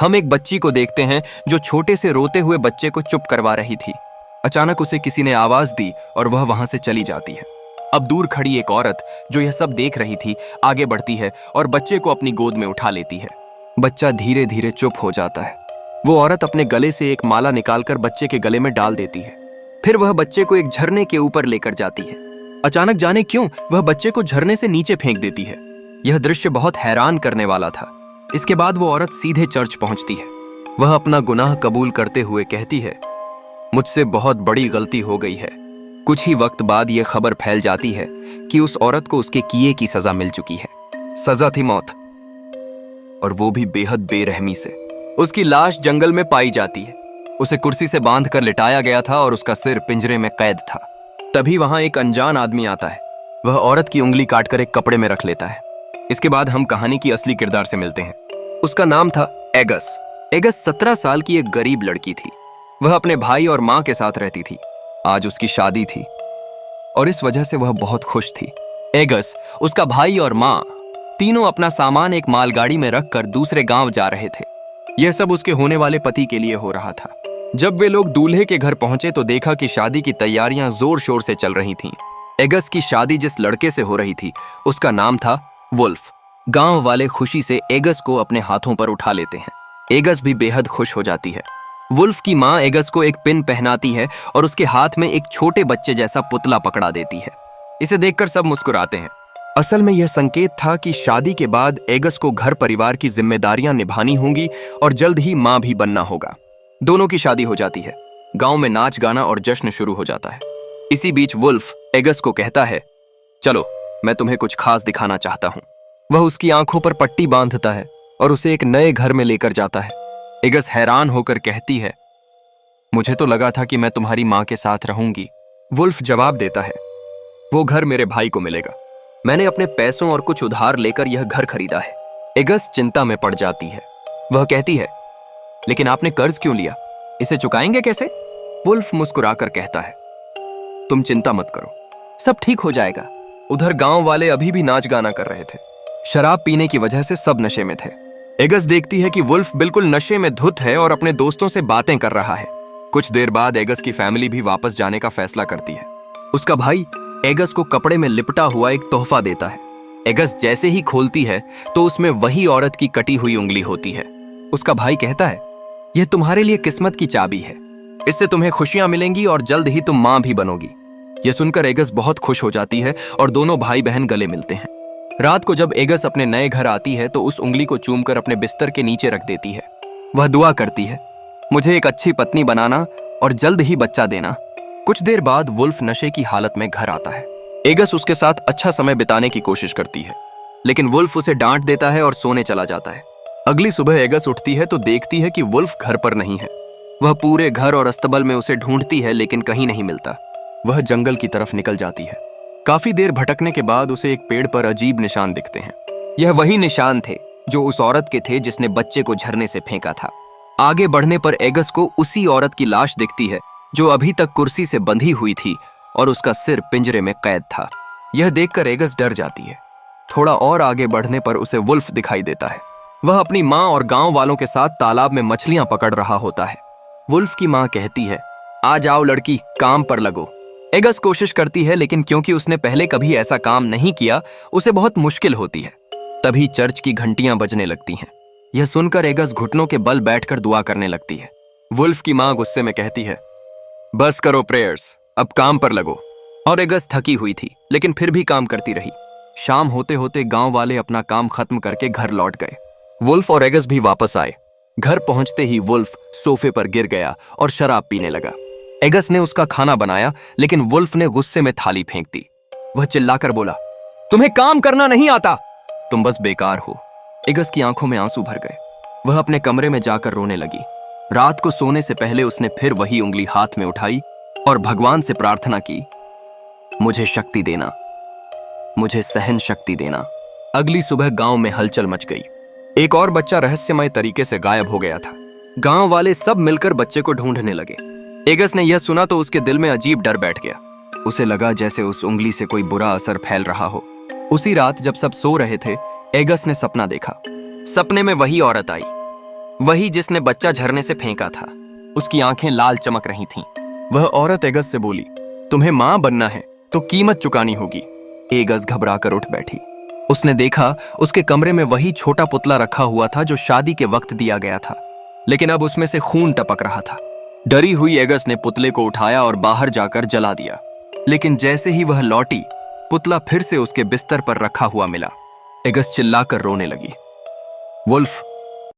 हम एक बच्ची को देखते हैं जो छोटे से रोते हुए बच्चे को चुप करवा रही थी। अचानक उसे किसी ने आवाज दी और वह वहां से चली जाती है। अब दूर खड़ी एक औरत जो यह सब देख रही थी आगे बढ़ती है और बच्चे को अपनी गोद में उठा लेती है। बच्चा धीरे धीरे चुप हो जाता है। वो औरत अपने गले से एक माला निकालकर बच्चे के गले में डाल देती है। फिर वह बच्चे को एक झरने के ऊपर लेकर जाती है। अचानक जाने क्यों वह बच्चे को झरने से नीचे फेंक देती है। यह दृश्य बहुत हैरान करने वाला था। इसके बाद वो औरत सीधे चर्च पहुंचती है। वह अपना गुनाह कबूल करते हुए कहती है, मुझसे बहुत बड़ी गलती हो गई है। कुछ ही वक्त बाद यह खबर फैल जाती है कि उस औरत को उसके किए की सजा मिल चुकी है। सजा थी मौत, और वो भी बेहद बेरहमी से। उसकी लाश जंगल में पाई जाती है। उसे कुर्सी से बांधकर लिटाया गया था और उसका सिर पिंजरे में कैद था। तभी वहां एक अनजान आदमी आता है। वह औरत की उंगली काटकर एक कपड़े में रख लेता है। इसके बाद हम कहानी की असली किरदार से मिलते हैं। उसका नाम था एगस। एगस 17 साल की एक गरीब लड़की थी। वह अपने भाई और माँ के साथ रहती थी। आज उसकी शादी थी और इस वजह से वह बहुत खुश थी। एगस, उसका भाई और माँ तीनों अपना सामान एक मालगाड़ी में रखकर दूसरे गांव जा रहे थे। यह सब उसके होने वाले पति के लिए हो रहा था। जब वे लोग दूल्हे के घर पहुंचे तो देखा कि शादी की तैयारियां जोर शोर से चल रही थीं। एगस की शादी जिस लड़के से हो रही थी उसका नाम था वुल्फ। गांव वाले खुशी से एगस को अपने हाथों पर उठा लेते हैं। एगस भी बेहद खुश हो जाती है। वुल्फ की माँ एगस को एक पिन पहनाती है और उसके हाथ में एक छोटे बच्चे जैसा पुतला पकड़ा देती है। इसे देखकर सब मुस्कुराते हैं। असल में यह संकेत था कि शादी के बाद एगस को घर परिवार की जिम्मेदारियां निभानी होंगी और जल्द ही माँ भी बनना होगा। दोनों की शादी हो जाती है। गांव में नाच गाना और जश्न शुरू हो जाता है। इसी बीच वुल्फ एगस को कहता है, चलो मैं तुम्हें कुछ खास दिखाना चाहता हूँ। वह उसकी आंखों पर पट्टी बांधता है और उसे एक नए घर में लेकर जाता है। एगस हैरान होकर कहती है, मुझे तो लगा था कि मैं तुम्हारी माँ के साथ रहूंगी। वुल्फ जवाब देता है, वो घर मेरे भाई को मिलेगा। मैंने अपने पैसों और कुछ उधार लेकर यह घर खरीदा है। एगस चिंता में पड़ जाती है। वह कहती है, लेकिन आपने कर्ज क्यों लिया? इसे चुकाएंगे कैसे? वुल्फ मुस्कुराकर कहता है, तुम चिंता मत करो, सब ठीक हो जाएगा। उधर गांव वाले अभी भी नाच गाना कर रहे थे। शराब पीने की वजह से सब नशे में थे। एगस देखती है कि वुल्फ बिल्कुल नशे में धुत है और अपने दोस्तों से बातें कर रहा है। कुछ देर बाद एगस की फैमिली भी वापस जाने का फैसला करती है। उसका भाई एगस को कपड़े में लिपटा हुआ एक तोहफा देता है। एगस जैसे ही खोलती है तो उसमें वही औरत की कटी हुई उंगली होती है। उसका भाई कहता है, यह तुम्हारे लिए किस्मत की चाबी है। इससे तुम्हें खुशियां मिलेंगी और जल्द ही तुम मां भी बनोगी। यह सुनकर एगस बहुत खुश हो जाती है और दोनों भाई बहन गले मिलते हैं। रात को जब एगस अपने नए घर आती है तो उस उंगली को चूमकर अपने बिस्तर के नीचे रख देती है। वह दुआ करती है, मुझे एक अच्छी पत्नी बनाना और जल्द ही बच्चा देना। कुछ देर बाद वुल्फ नशे की हालत में घर आता है। एगस उसके साथ अच्छा समय बिताने की कोशिश करती है, लेकिन वुल्फ उसे डांट देता है और सोने चला जाता है। अगली सुबह एगस उठती है तो देखती है कि वुल्फ घर पर नहीं है। वह पूरे घर और अस्तबल में उसे ढूंढती है लेकिन कहीं नहीं मिलता। वह जंगल की तरफ निकल जाती है। काफी देर भटकने के बाद उसे एक पेड़ पर अजीब निशान दिखते हैं। यह वही निशान थे जो उस औरत के थे जिसने बच्चे को झरने से फेंका था। आगे बढ़ने पर एगस को उसी औरत की लाश दिखती है जो अभी तक कुर्सी से बंधी हुई थी और उसका सिर पिंजरे में कैद था। यह देखकर एगस डर जाती है। थोड़ा और आगे बढ़ने पर उसे वुल्फ दिखाई देता है। वह अपनी माँ और गांव वालों के साथ तालाब में मछलियां पकड़ रहा होता है। वुल्फ की माँ कहती है, आ जाओ लड़की, काम पर लगो। एगस कोशिश करती है लेकिन क्योंकि उसने पहले कभी ऐसा काम नहीं किया उसे बहुत मुश्किल होती है। तभी चर्च की घंटियां बजने लगती हैं। यह सुनकर एगस घुटनों के बल बैठकर दुआ करने लगती है। वुल्फ की माँ गुस्से में कहती है, बस करो प्रेयर्स, अब काम पर लगो। और एगस थकी हुई थी लेकिन फिर भी काम करती रही। शाम होते होते गांव वाले अपना काम खत्म करके घर लौट गए। वुल्फ और एगस भी वापस आए। घर पहुंचते ही वुल्फ सोफे पर गिर गया और शराब पीने लगा। एगस ने उसका खाना बनाया लेकिन वुल्फ ने गुस्से में थाली फेंक दी। वह चिल्लाकर बोला, तुम्हें काम करना नहीं आता, तुम बस बेकार हो। एगस की आंखों में आंसू भर गए। वह अपने कमरे में जाकर रोने लगी। रात को सोने से पहले उसने फिर वही उंगली हाथ में उठाई और भगवान से प्रार्थना की, मुझे शक्ति देना, मुझे सहन शक्ति देना। अगली सुबह गांव में हलचल मच गई। एक और बच्चा रहस्यमय तरीके से गायब हो गया था। गांव वाले सब मिलकर बच्चे को ढूंढने लगे। एगस ने यह सुना तो उसके दिल में अजीब डर बैठ गया। उसे लगा जैसे उस उंगली से कोई बुरा असर फैल रहा हो। उसी रात जब सब सो रहे थे, एगस ने सपना देखा। सपने में वही औरत आई। वही जिसने बच्चा झरने से फेंका था। उसकी आंखें लाल चमक रही थीं। वह औरत एगस से बोली, तुम्हें मां बनना है तो कीमत चुकानी होगी। एगस घबरा कर उठ बैठी। उसने देखा उसके कमरे में वही छोटा पुतला रखा हुआ था जो शादी के वक्त दिया गया था, लेकिन अब उसमें से खून टपक रहा था। डरी हुई एगस ने पुतले को उठाया और बाहर जाकर जला दिया। लेकिन जैसे ही वह लौटी, पुतला फिर से उसके बिस्तर पर रखा हुआ मिला। एगस चिल्लाकर रोने लगी। वुल्फ,